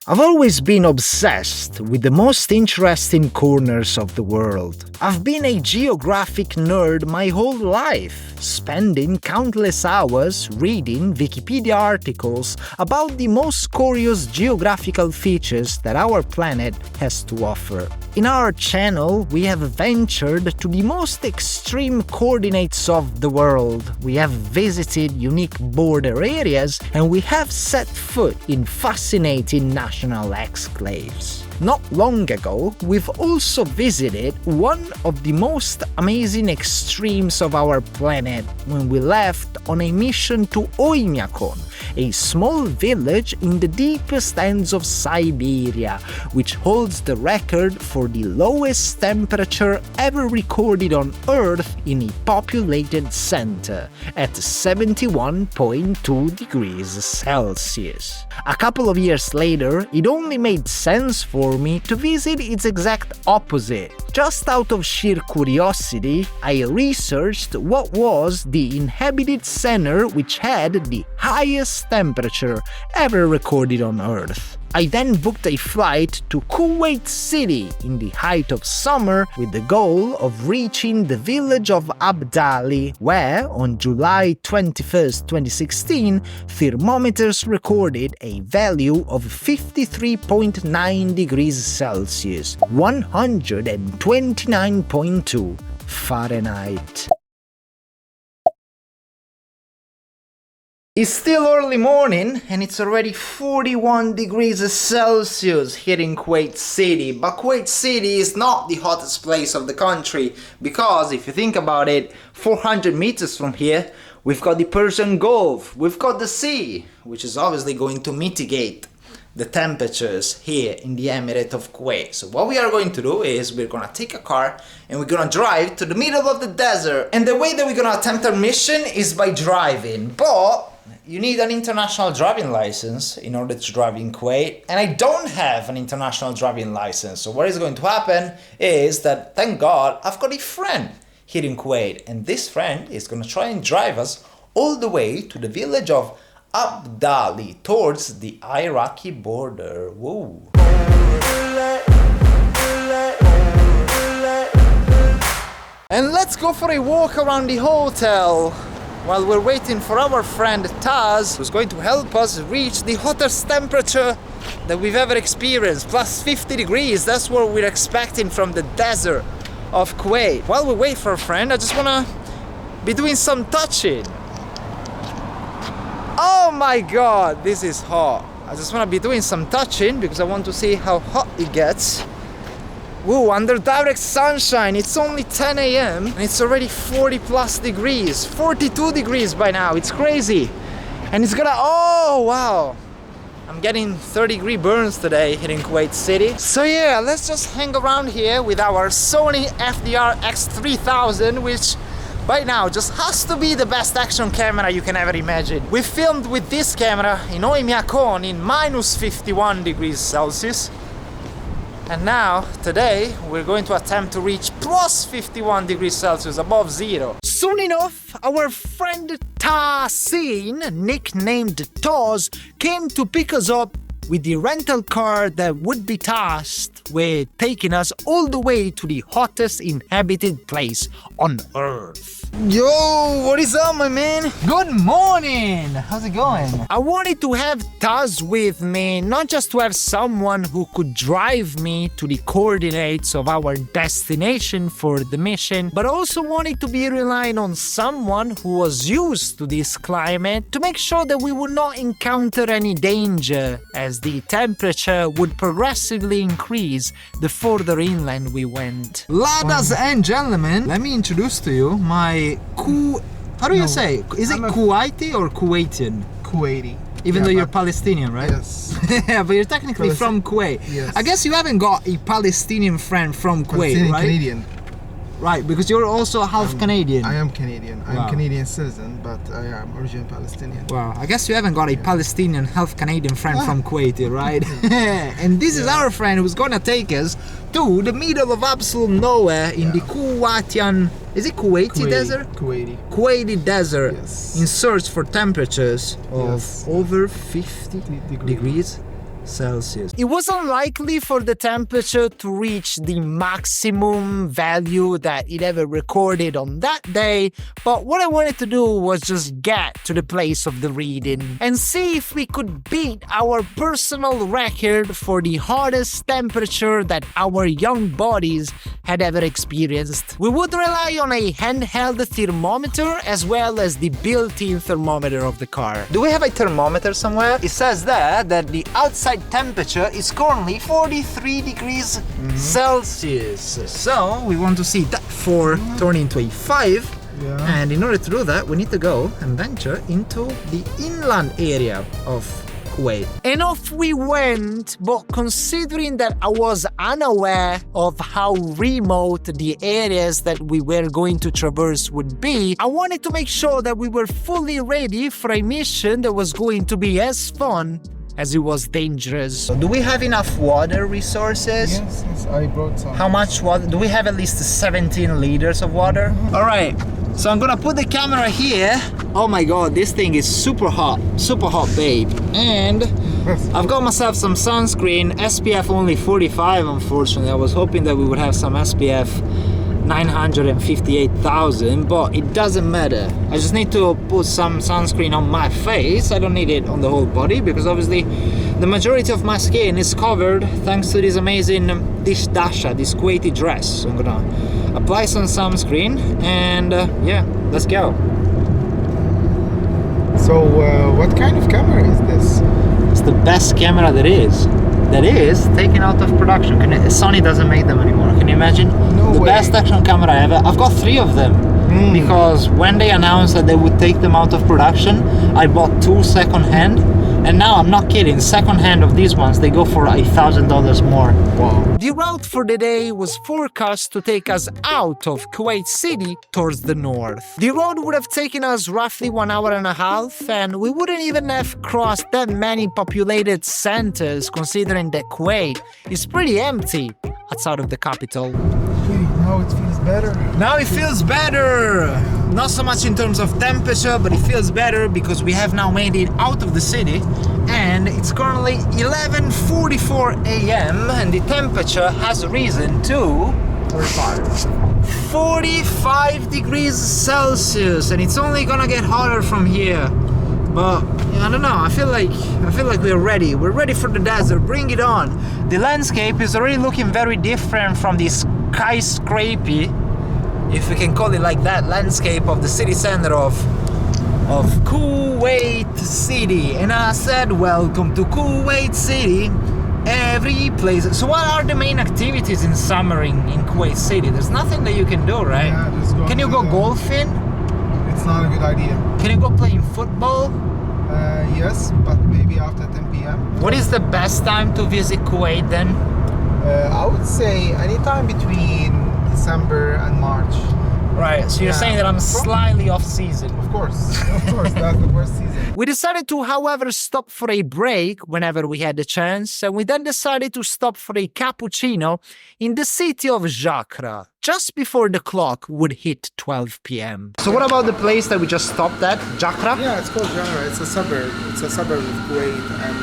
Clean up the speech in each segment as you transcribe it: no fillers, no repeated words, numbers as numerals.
I've always been obsessed with the most interesting corners of the world. I've been a geographic nerd my whole life, spending countless hours reading Wikipedia articles about the most curious geographical features that our planet has to offer. In our channel, we have ventured to the most extreme coordinates of the world. We have visited unique border areas, and we have set foot in fascinating national exclaves. Not long ago, we've also visited one of the most amazing extremes of our planet when we left on a mission to Oymyakon, a small village in the deepest ends of Siberia, which holds the record for the lowest temperature ever recorded on Earth in a populated center, at 71.2 degrees Celsius. A couple of years later, it only made sense for me to visit its exact opposite. Just out of sheer curiosity, I researched what was the inhabited center which had the highest temperature ever recorded on Earth. I then booked a flight to Kuwait City in the height of summer with the goal of reaching the village of Abdali, where on July 21st, 2016, thermometers recorded a value of 53.9 degrees Celsius, 129.2 Fahrenheit. It's still early morning and it's already 41 degrees Celsius here in Kuwait City, but Kuwait City is not the hottest place of the country because if you think about it, 400 meters from here we've got the Persian Gulf, we've got the sea, which is obviously going to mitigate the temperatures here in the Emirate of Kuwait. So what we are going to do is we're gonna take a car and we're gonna drive to the middle of the desert, and the way that we're gonna attempt our mission is by driving, but you need an international driving license in order to drive in Kuwait, and I don't have an international driving license. So what is going to happen is that, thank God, I've got a friend here in Kuwait, and this friend is going to try and drive us all the way to the village of Abdali towards the Iraqi border. Whoa. And let's go for a walk around the hotel while we're waiting for our friend Taz, who's going to help us reach the hottest temperature that we've ever experienced, plus 50 degrees. That's what we're expecting from the desert of Kuwait. While we wait for a friend, I just wanna be doing some touching. Oh my god, this is hot. I just wanna be doing some touching because I want to see how hot it gets. Woo, under direct sunshine, it's only 10 a.m. and it's already 40 plus degrees, 42 degrees by now, it's crazy. And it's gonna, oh wow, I'm getting 30-degree burns today here in Kuwait City. So yeah, let's just hang around here with our Sony FDR X3000, which by now just has to be the best action camera you can ever imagine. We filmed with this camera in Oymyakon in minus 51 degrees Celsius. And now, today, we're going to attempt to reach plus 51 degrees Celsius, above zero. Soon enough, our friend Tasin, nicknamed Toz, came to pick us up with the rental car that would be tasked with taking us all the way to the hottest inhabited place on Earth. Yo, what is up, my man? Good morning! How's it going? I wanted to have Taz with me, not just to have someone who could drive me to the coordinates of our destination for the mission, but also wanted to be relying on someone who was used to this climate to make sure that we would not encounter any danger, as the temperature would progressively increase the further inland we went. Ladies and gentlemen, let me introduce to you my how do you say? Is it Kuwaiti or Kuwaitian? Kuwaiti. Even though you're Palestinian, right? Yes. Yeah, but you're technically from Kuwait. Yes. I guess you haven't got a Palestinian friend from Kuwait, right? Canadian. Right, because you're also half Canadian. I am Canadian. I'm Wow. Canadian citizen, but I am originally Palestinian. Wow, I guess you haven't got a Palestinian, half Canadian friend from Kuwait, right? And this is our friend who's gonna take us to the middle of absolute nowhere in the Kuwaitian, is it Kuwaiti desert? Kuwaiti. Kuwaiti desert, Yes. in search for temperatures of Yes. over 50 degrees. Celsius. It was unlikely for the temperature to reach the maximum value that it ever recorded on that day, but what I wanted to do was just get to the place of the reading and see if we could beat our personal record for the hottest temperature that our young bodies had ever experienced. We would rely on a handheld thermometer as well as the built-in thermometer of the car. Do we have a thermometer somewhere? It says there that the outside temperature is currently 43 degrees Celsius. So we want to see that 4 turn into a 5. Yeah. And in order to do that, we need to go and venture into the inland area of Kuwait. And off we went, but considering that I was unaware of how remote the areas that we were going to traverse would be, I wanted to make sure that we were fully ready for a mission that was going to be as fun as it was dangerous. So do we have enough water resources? Yes, I brought some. How much water? Do we have at least 17 liters of water? All right, so I'm gonna put the camera here. Oh my God, this thing is super hot, babe. And I've got myself some sunscreen, SPF only 45, unfortunately. I was hoping that we would have some SPF 958,000, but it doesn't matter. I just need to put some sunscreen on my face. I don't need it on the whole body because obviously the majority of my skin is covered thanks to this amazing dish dasha, this Kuwaiti dress. So I'm gonna apply some sunscreen and yeah, let's go. So, what kind of camera is this? It's the best camera there is. That is taken out of production. Sony doesn't make them anymore. Can you imagine? No the way. best action camera ever. I've got 3 of them because when they announced that they would take them out of production, I bought 2 second-hand, and now I'm not kidding. Second-hand of these ones, they go for $1,000 more. Wow. The route for the day was forecast to take us out of Kuwait City towards the north. The road would have taken us roughly 1.5 hours, and we wouldn't even have crossed that many populated centers considering that Kuwait is pretty empty outside of the capital. Okay, now it feels better. Now it feels better. Not so much in terms of temperature, but it feels better because we have now made it out of the city and it's currently 11:44 a.m. and the temperature has risen to 45 degrees Celsius, and it's only gonna get hotter from here. But I don't know, I feel like we're ready. We're ready for the desert. Bring it on. The landscape is already looking very different from the skyscraper, if we can call it like that, landscape of the city center of Kuwait City. And I said, welcome to Kuwait City. Every place. So what are the main activities in summer in Kuwait City? There's nothing that you can do, right? Yeah, just go Can you to go the- golfing? It's not a good idea. Can you go playing football? Yes, but maybe after 10 p.m. What is the best time to visit Kuwait then? I would say anytime between December and March. Right, so you're Yeah. saying that I'm slightly off season. Of course, that's the worst season. We decided to, however, stop for a break whenever we had the chance, and we then decided to stop for a cappuccino in the city of Jakra, just before the clock would hit 12 p.m. So what about the place that we just stopped at, Jakra? Yeah, it's called Jara. It's a suburb. It's a suburb of Kuwait, and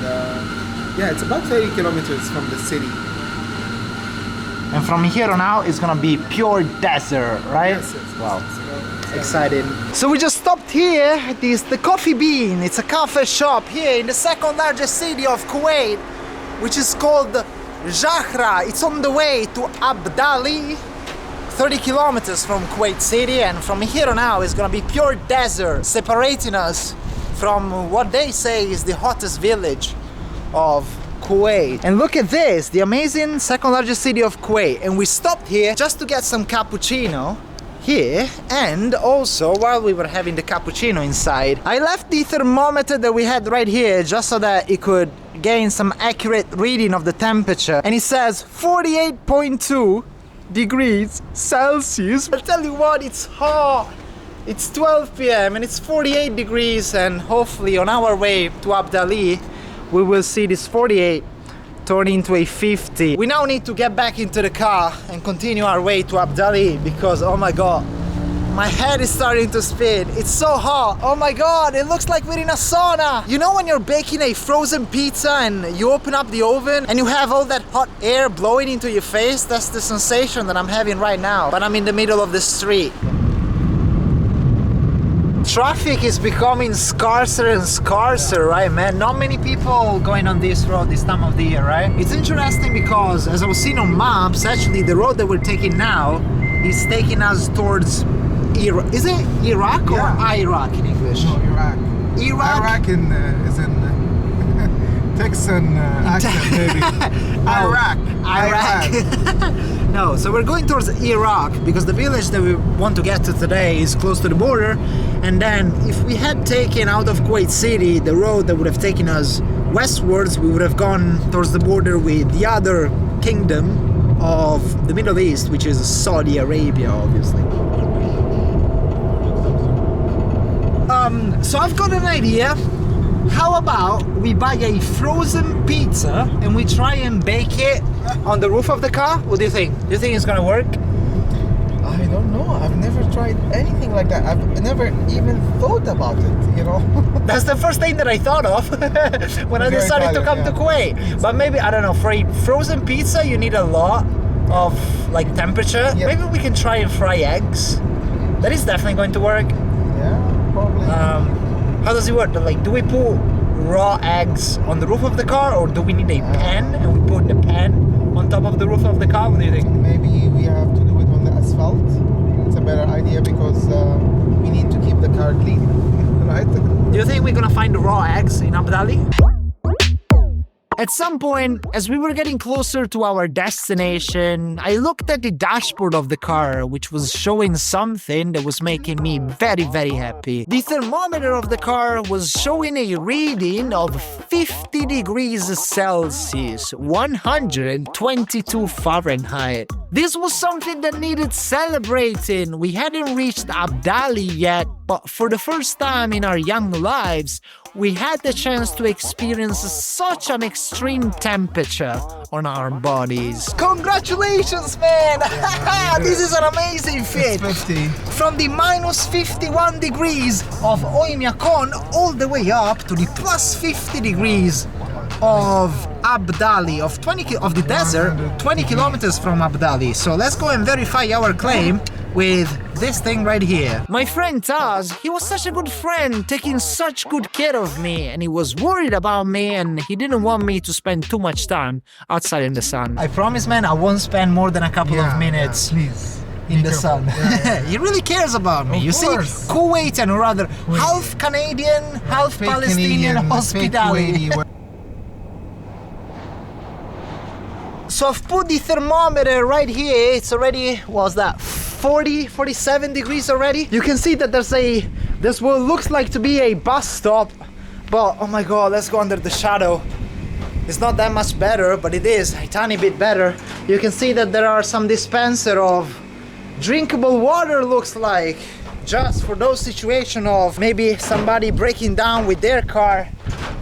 yeah, it's about 30 kilometers from the city. And from here on out, it's gonna be pure desert, right? Yes, yes. Wow. So, Exciting. So we just stopped here. This is the Coffee Bean. It's a cafe shop here in the second largest city of Kuwait, which is called Jakra. It's on the way to Abdali, 30 kilometers from Kuwait City, and from here on out it's gonna be pure desert, separating us from what they say is the hottest village of Kuwait. And look at this, the amazing second largest city of Kuwait. And we stopped here just to get some cappuccino here, and also while we were having the cappuccino inside, I left the thermometer that we had right here just so that it could gain some accurate reading of the temperature, and it says 48.2 degrees Celsius. I'll tell you what, it's hot. It's 12 p.m. and it's 48 degrees, and hopefully on our way to Abdali we will see this 48 turn into a 50. We now need to get back into the car and continue our way to Abdali because, oh my god, My head is starting to spin. It's so hot. Oh my god, it looks like we're in a sauna. You know when you're baking a frozen pizza and you open up the oven and you have all that hot air blowing into your face? That's the sensation that I'm having right now. But I'm in the middle of the street. Traffic is becoming scarcer and scarcer, right, man? Not many people going on this road this time of the year, right? It's interesting because as I was seeing on maps, actually the road that we're taking now is taking us towards Iraq. Is it Iraq or Iraq in English? No, Iraq. Iraq Is in Texan accent, maybe. Iraq. No, so we're going towards Iraq because the village that we want to get to today is close to the border. And then if we had taken out of Kuwait City the road that would have taken us westwards, we would have gone towards the border with the other kingdom of the Middle East, which is Saudi Arabia, obviously. So I've got an idea. How about we buy a frozen pizza and we try and bake it on the roof of the car? What do you think? Do you think it's gonna work? I don't know. I've never tried anything like that. I've never even thought about it, you know. That's the first thing that I thought of when I decided to come to Kuwait. But maybe, I don't know, for a frozen pizza you need a lot of like temperature. Yeah. Maybe we can try and fry eggs. That is definitely going to work. Yeah, probably. How does it work? Like, do we put raw eggs on the roof of the car, or do we need a pan and we put the pan on top of the roof of the car? What do you think? Maybe we have to do it on the asphalt. It's a better idea because we need to keep the car clean, right? Do you think we're gonna find raw eggs in Abu Dhabi? At some point, as we were getting closer to our destination, I looked at the dashboard of the car, which was showing something that was making me very, very happy. The thermometer of the car was showing a reading of 50 degrees Celsius, 122 Fahrenheit. This was something that needed celebrating. We hadn't reached Abu Dhabi yet, but for the first time in our young lives, we had the chance to experience such an extreme temperature on our bodies. Congratulations, man! This is an amazing feat. It's 50. From the minus 51 degrees of Oymyakon all the way up to the plus 50 degrees of Abu Dhabi, of the desert, 20 kilometers from Abu Dhabi. So let's go and verify our claim with this thing right here. My friend Taz, he was such a good friend, taking such good care of me, and he was worried about me, and he didn't want me to spend too much time outside in the sun. I promise, man, I won't spend more than a couple of minutes please. in the sun. He really cares about me. You see, Kuwait, and rather half Canadian, half Palestinian hospitality. So I've put the thermometer right here. It's already, what's that, 47 degrees already. You can see that there's what looks like to be a bus stop, but oh my god, let's go under the shadow. It's not that much better, but it is a tiny bit better. You can see that there are some dispenser of drinkable water, looks like, just for those situations of maybe somebody breaking down with their car,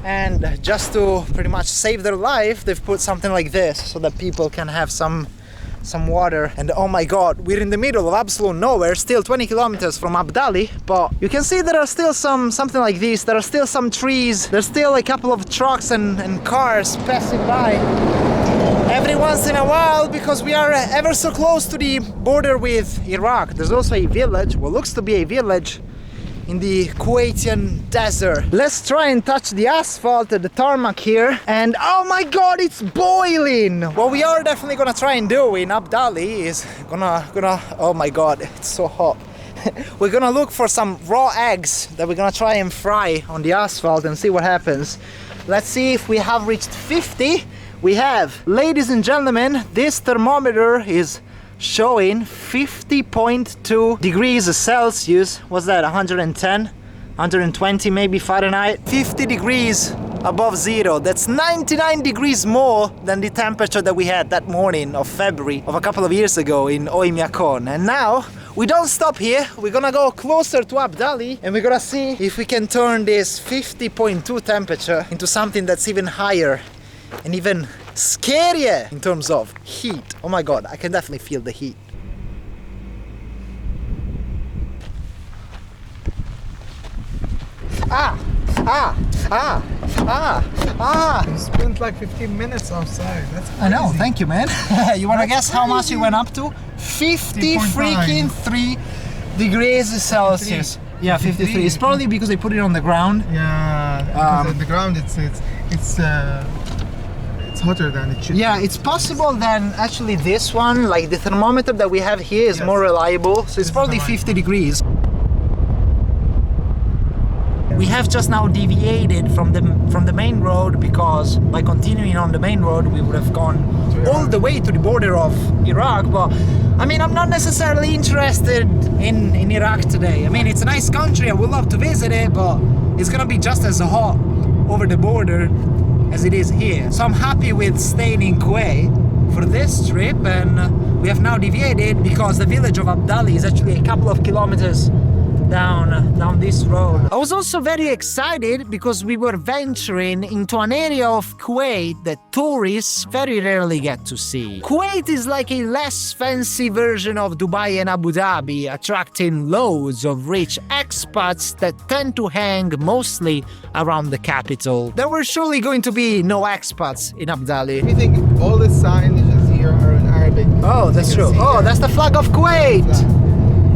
and just to pretty much save their life, they've put something like this so that people can have some water. And oh my god, we're in the middle of absolute nowhere, still 20 kilometers from Abu Dhabi, but you can see there are still something like this. There are still some trees, there's still a couple of trucks and cars passing by every once in a while, because we are ever so close to the border with Iraq. There's also a village, what looks to be a village, in the Kuwaitian desert. Let's try and touch the asphalt at the tarmac here, and oh my god, it's boiling! What we are definitely gonna try and do in Abu Dhabi is gonna oh my god, it's so hot. We're gonna look for some raw eggs that we're gonna try and fry on the asphalt and see what happens. Let's see if we have reached 50. We have. Ladies and gentlemen, this thermometer is showing 50.2 degrees Celsius. What's that, 110? 120 maybe Fahrenheit? 50 degrees above zero. That's 99 degrees more than the temperature that we had that morning of February of a couple of years ago in Oymyakon. And now we don't stop here. We're gonna go closer to Abu Dhabi and we're gonna see if we can turn this 50.2 temperature into something that's even higher and even scarier in terms of heat. Oh my god, I can definitely feel the heat. You spent like 15 minutes outside. That's crazy. I know, thank you, man. You wanna guess how much it went up to? 50 freaking 3 degrees Celsius. Yeah, 53. It's probably because they put it on the ground. Yeah, because at the ground it's hotter than it should be. Yeah, it's possible then actually this one, like the thermometer that we have here is more reliable. So it's probably 50 degrees. We have just now deviated from the main road because by continuing on the main road we would have gone all the way to the border of Iraq. But I mean, I'm not necessarily interested in Iraq today. I mean, it's a nice country, I would love to visit it, but it's gonna be just as hot over the border as it is here. So I'm happy with staying in Kuwait for this trip, and we have now deviated because the village of Abdali is actually a couple of kilometers down this road. I was also very excited because we were venturing into an area of Kuwait that tourists very rarely get to see. Kuwait is like a less fancy version of Dubai and Abu Dhabi, attracting loads of rich expats that tend to hang mostly around the capital. There were surely going to be no expats in Abu Dhabi. I think all the signages here are in Arabic. Oh, that's true. Oh, that's the flag of Kuwait.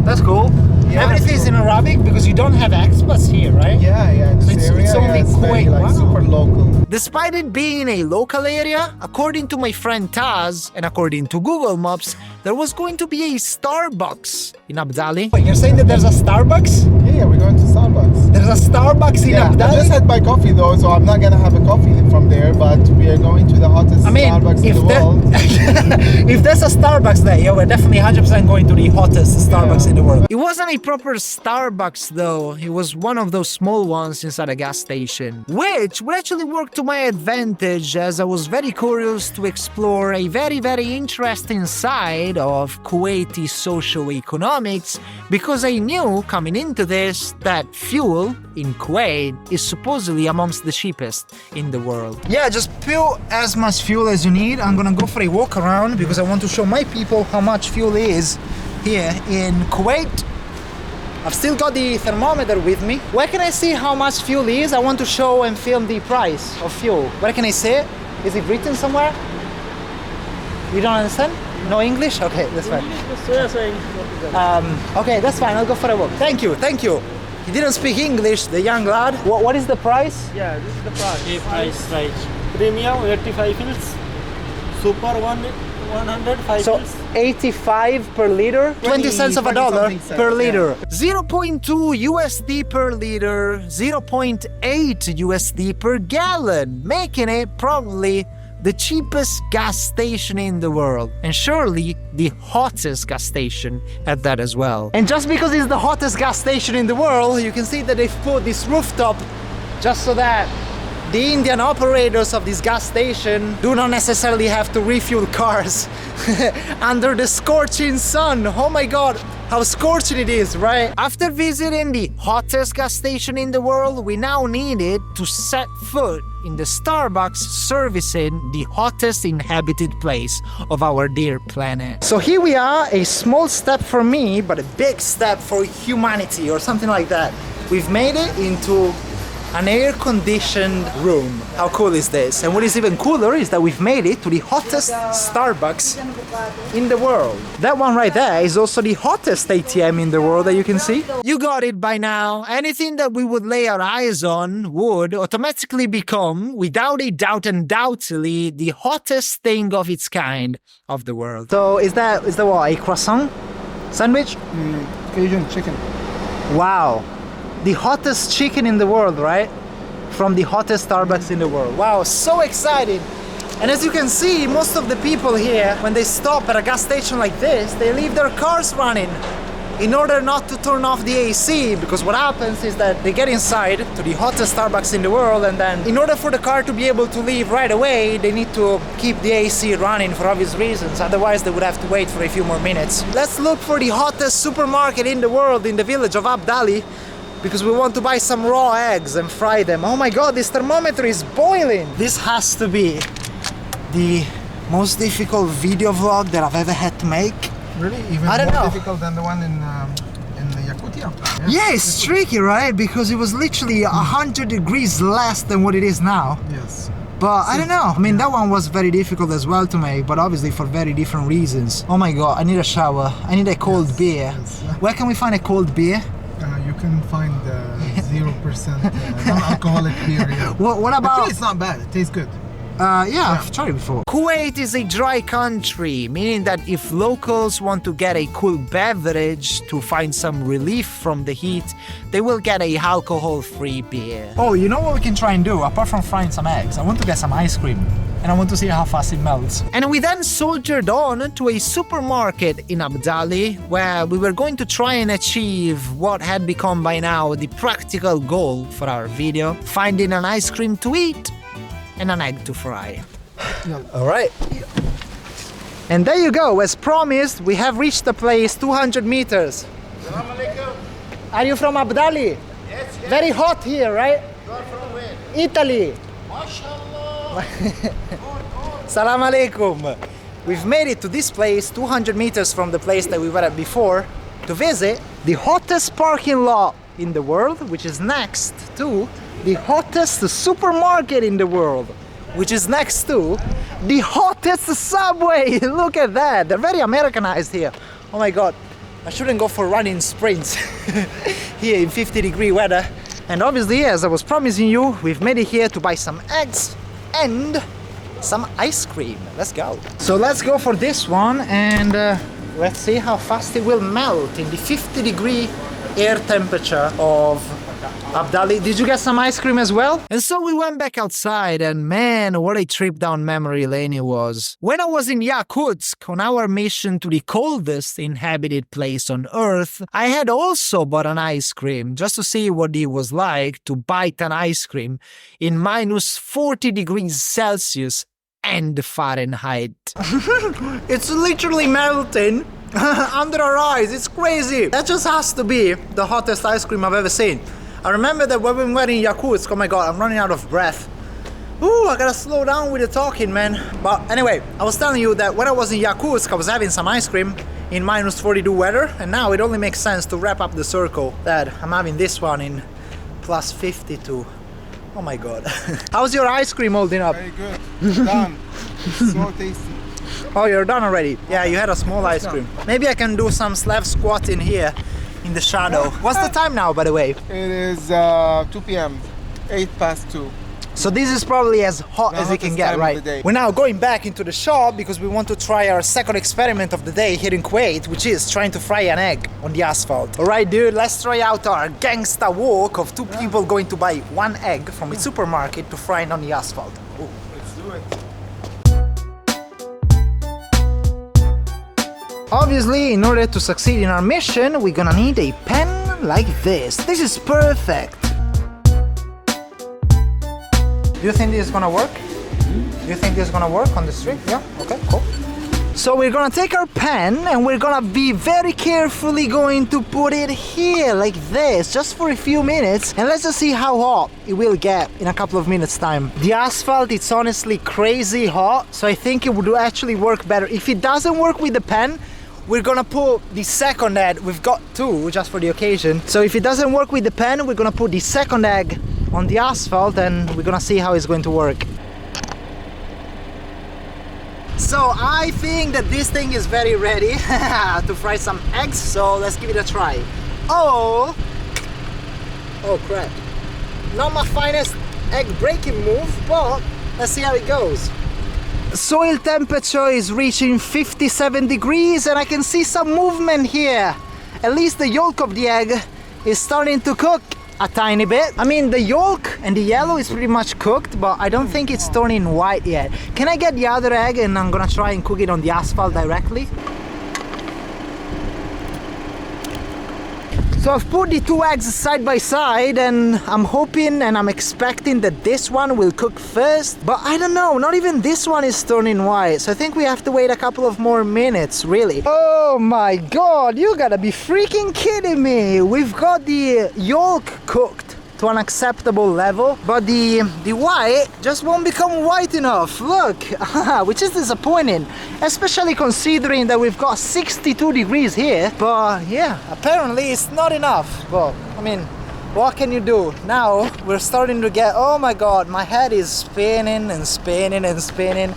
That's cool. Yeah, everything's in Arabic because you don't have expats here, right? Yeah, It's only Kuwait. Very, super local. Despite it being a local area, according to my friend Taz and according to Google Maps, there was going to be a Starbucks in Abu Dhabi. Wait, you're saying that there's a Starbucks? Yeah, we're going to Starbucks. There's a Starbucks in Abu Dhabi? I just had my coffee though, so I'm not gonna have a coffee from there, but we are going to the hottest Starbucks in the world. If there's a Starbucks there, yeah, we're definitely 100% going to the hottest Starbucks in the world. It wasn't a proper Starbucks though, it was one of those small ones inside a gas station, which would actually work to my advantage as I was very curious to explore a very interesting side of Kuwaiti socio-economics, because I knew coming into this that fuel in Kuwait is supposedly amongst the cheapest in the world. Yeah, just fill as much fuel as you need. I'm gonna go for a walk around because I want to show my people how much fuel is here in Kuwait. I've still got the thermometer with me. Where can I see how much fuel is? I want to show and film the price of fuel. Where can I see it? Is it written somewhere? You don't understand? No English? Okay, that's fine. Okay, that's fine. I'll go for a walk. Thank you. He didn't speak English, the young lad. What is the price? Yeah, this is the price. Right. Premium 85 fils. Super 105 So fils. 85 per liter, 20 cents of a dollar per liter. Yeah. 0.2 USD per liter, 0.8 USD per gallon, making it probably the cheapest gas station in the world, and surely the hottest gas station at that as well. And just because it's the hottest gas station in the world, you can see that they've put this rooftop just so that the Indian operators of this gas station do not necessarily have to refuel cars under the scorching sun. Oh my god, how scorching it is, right? After visiting the hottest gas station in the world, we now needed to set foot in the Starbucks servicing the hottest inhabited place of our dear planet. So here we are, a small step for me, but a big step for humanity, or something like that. We've made it into an air-conditioned room. How cool is this? And what is even cooler is that we've made it to the hottest Starbucks in the world. That one right there is also the hottest ATM in the world that you can see. You got it by now. Anything that we would lay our eyes on would automatically become, without a doubt, undoubtedly, the hottest thing of its kind of the world. So is that what, a croissant sandwich? Asian chicken. Wow. The hottest chicken in the world, right? From the hottest Starbucks in the world. Wow, so exciting. And as you can see, most of the people here, when they stop at a gas station like this, they leave their cars running in order not to turn off the AC, because what happens is that they get inside to the hottest Starbucks in the world, and then in order for the car to be able to leave right away, they need to keep the AC running for obvious reasons, otherwise they would have to wait for a few more minutes. Let's look for the hottest supermarket in the world in the village of Abdali, because we want to buy some raw eggs and fry them. Oh my god, this thermometer is boiling! This has to be the most difficult video vlog that I've ever had to make. Really? Even I don't more know. difficult than the one in Yakutia? Yeah, it's tricky, right? Because it was literally 100 degrees less than what it is now. Yes. But I don't know. I mean, that one was very difficult as well to make, but obviously for very different reasons. Oh my god, I need a shower. I need a cold beer. Yes. Where can we find a cold beer? You can find 0% non-alcoholic beer here. What about? Actually, it's not bad. It tastes good. Yeah, I've tried it before. Kuwait is a dry country, meaning that if locals want to get a cool beverage to find some relief from the heat, they will get a alcohol-free beer. Oh, you know what we can try and do? Apart from frying some eggs, I want to get some ice cream. And I want to see how fast it melts. And we then soldiered on to a supermarket in Abu Dhabi, where we were going to try and achieve what had become by now the practical goal for our video, finding an ice cream to eat and an egg to fry. All right. And there you go. As promised, we have reached the place 200 meters. Are you from Abu Dhabi? Yes. Very hot here, right? You are from where? Italy. MashaAllah. Salam alaikum. We've made it to this place 200 meters from the place that we were at before to visit the hottest parking lot in the world, which is next to the hottest supermarket in the world, which is next to the hottest subway. Look at that. They're very Americanized here. Oh my god. I shouldn't go for running sprints here in 50-degree weather. And obviously, as I was promising you, we've made it here to buy some eggs and some ice cream. Let's go. So let's go for this one and let's see how fast it will melt in the 50-degree air temperature of Abu Dhabi. Did you get some ice cream as well? And so we went back outside and man, what a trip down memory lane it was. When I was in Yakutsk on our mission to the coldest inhabited place on Earth, I had also bought an ice cream just to see what it was like to bite an ice cream in minus 40 degrees Celsius and Fahrenheit. It's literally melting under our eyes. It's crazy. That just has to be the hottest ice cream I've ever seen. I remember that when we were in Yakutsk, oh my god, I'm running out of breath. Ooh, I gotta slow down with the talking, man. But anyway, I was telling you that when I was in Yakutsk, I was having some ice cream in minus 42 weather, and now it only makes sense to wrap up the circle that I'm having this one in plus 52. Oh my god. How's your ice cream holding up? Very good. Done. So tasty. Oh, you're done already? Yeah, you had a small ice cream. Maybe I can do some Slav squat in here in the shadow. What's the time now, by the way? It is 2 p.m. 8 past 2. So this is probably as hot as it can get, right? We're now going back into the shop because we want to try our second experiment of the day here in Kuwait, which is trying to fry an egg on the asphalt. Alright dude, let's try out our gangsta walk of two people going to buy one egg from a supermarket to fry it on the asphalt. Ooh. Let's do it. Obviously, in order to succeed in our mission, we're gonna need a pen like this. This is perfect. Do you think this is gonna work? Do you think this is gonna work on the street? Yeah? Okay, cool. So we're gonna take our pen and we're gonna be very carefully going to put it here like this, just for a few minutes, and let's just see how hot it will get in a couple of minutes time. The asphalt, it's honestly crazy hot, so I think it would actually work better. If it doesn't work with the pen, we're gonna put the second egg. We've got two just for the occasion. So if it doesn't work with the pen, we're gonna put the second egg on the asphalt and we're gonna see how it's going to work. So I think that this thing is very ready to fry some eggs, so let's give it a try. Oh crap. Not my finest egg breaking move, but let's see how it goes. Soil temperature is reaching 57 degrees and I can see some movement here. At least the yolk of the egg is starting to cook a tiny bit. I mean, the yolk and the yellow is pretty much cooked, but I don't think it's turning white yet. Can I get the other egg and I'm gonna try and cook it on the asphalt directly? So I've put the two eggs side by side and I'm hoping and I'm expecting that this one will cook first, but I don't know, not even this one is turning white, so I think we have to wait a couple of more minutes, really. Oh my god, you gotta be freaking kidding me! We've got the yolk cooked to an acceptable level, but the white just won't become white enough. Look, which is disappointing, especially considering that we've got 62 degrees here. But yeah, apparently it's not enough. But I mean, what can you do? Now we're starting to get, oh my god, my head is spinning and spinning and spinning,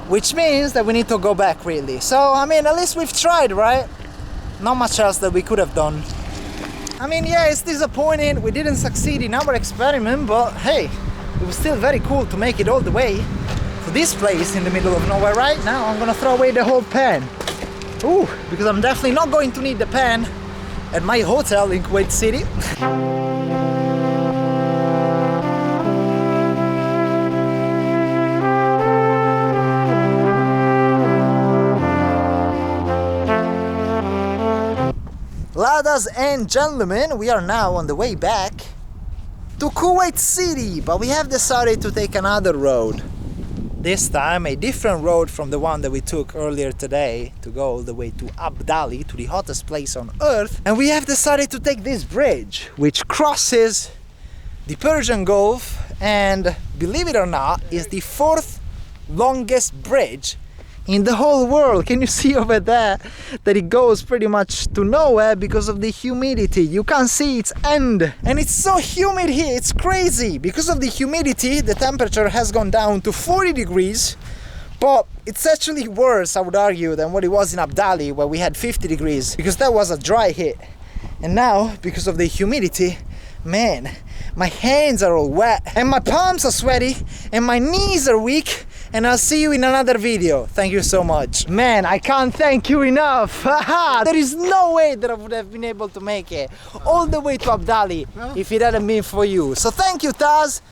which means that we need to go back really. So I mean, at least we've tried, right? Not much else that we could have done. I mean, yeah, it's disappointing. We didn't succeed in our experiment, but hey, it was still very cool to make it all the way to this place in the middle of nowhere. Right now, I'm gonna throw away the whole pan. Ooh, because I'm definitely not going to need the pan at my hotel in Kuwait City. Ladies and gentlemen, we are now on the way back to Kuwait City, but we have decided to take another road. This time a different road from the one that we took earlier today to go all the way to Abdali, to the hottest place on earth. And we have decided to take this bridge, which crosses the Persian Gulf and, believe it or not, is the 4th longest bridge in the whole world. Can you see over there that it goes pretty much to nowhere because of the humidity? You can't see its end, and it's so humid here, it's crazy. Because of the humidity, the temperature has gone down to 40 degrees, but it's actually worse, I would argue, than what it was in Abdali, where we had 50 degrees, because that was a dry hit. And now, because of the humidity, man, my hands are all wet, and my palms are sweaty, and my knees are weak. And I'll see you in another video. Thank you so much. Man, I can't thank you enough. There is no way that I would have been able to make it all the way to Abdali if it hadn't been for you. So thank you, Taz.